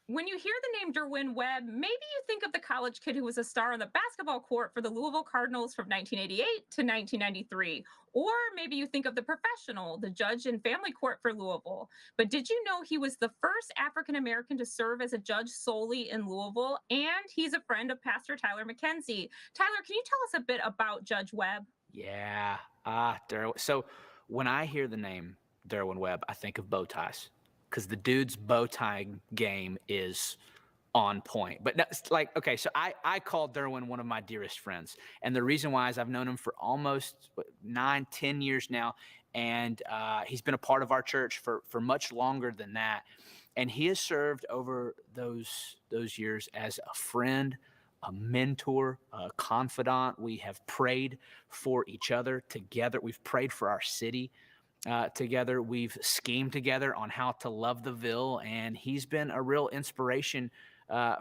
When you hear the name Derwin Webb, maybe you think of the college kid who was a star on the basketball court for the Louisville Cardinals from 1988 to 1993. Or maybe you think of the professional, the judge in family court for Louisville. But did you know he was the first African American to serve as a judge solely in Louisville? And he's a friend of Pastor Tyler McKenzie. Tyler, can you tell us a bit about Judge Webb? Yeah. Derwin. So when I hear the name Derwin Webb, I think of bow ties because the dude's bow tie game is on point. But that's like, okay, so I call Derwin one of my dearest friends. And the reason why is I've known him for almost 9, 10 years now. And he's been a part of our church for much longer than that. And he has served over those years as a friend, a mentor, a confidant. We have prayed for each other together. We've prayed for our city together. We've schemed together on how to love the Ville, and he's been a real inspiration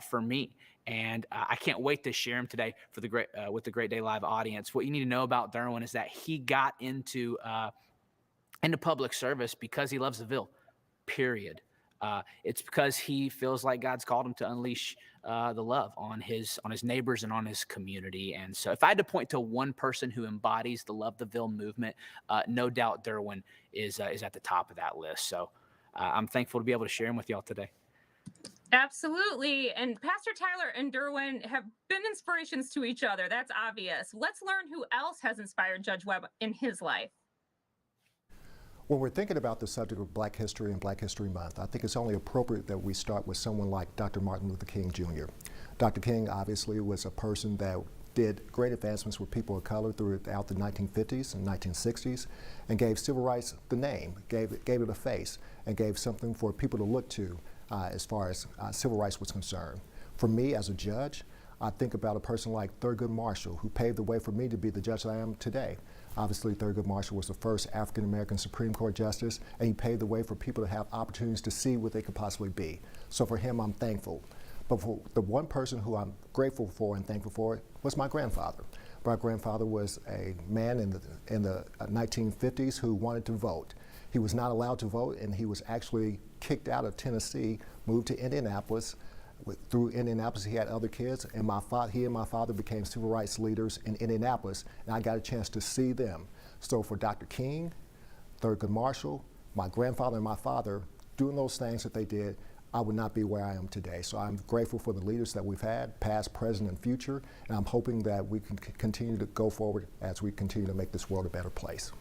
for me. And I can't wait to share him today for the great with the Great Day Live audience. What you need to know about Derwin is that he got into public service because he loves the Ville. Period. It's because he feels like God's called him to unleash the love on his neighbors and on his community. And so if I had to point to one person who embodies the Love the Ville movement, no doubt Derwin is at the top of that list. So I'm thankful to be able to share him with y'all today. Absolutely. And Pastor Tyler and Derwin have been inspirations to each other. That's obvious. Let's learn who else has inspired Judge Webb in his life. When we're thinking about the subject of Black History and Black History Month, I think it's only appropriate that we start with someone like Dr. Martin Luther King Jr. Dr. King obviously was a person that did great advancements with people of color throughout the 1950s and 1960s and gave civil rights the name, gave it a face, and gave something for people to look to as far as civil rights was concerned. For me as a judge, I think about a person like Thurgood Marshall, who paved the way for me to be the judge that I am today. Obviously, Thurgood Marshall was the first African-American Supreme Court justice, and he paved the way for people to have opportunities to see what they could possibly be. So for him, I'm thankful. But for the one person who I'm grateful for and thankful for was my grandfather. My grandfather was a man in the 1950s who wanted to vote. He was not allowed to vote, and he was actually kicked out of Tennessee, moved to Indianapolis. Through Indianapolis, he had other kids, and he and my father became civil rights leaders in Indianapolis, and I got a chance to see them. So for Dr. King, Thurgood Marshall, my grandfather and my father, doing those things that they did, I would not be where I am today. So I'm grateful for the leaders that we've had, past, present, and future, and I'm hoping that we can continue to go forward as we continue to make this world a better place.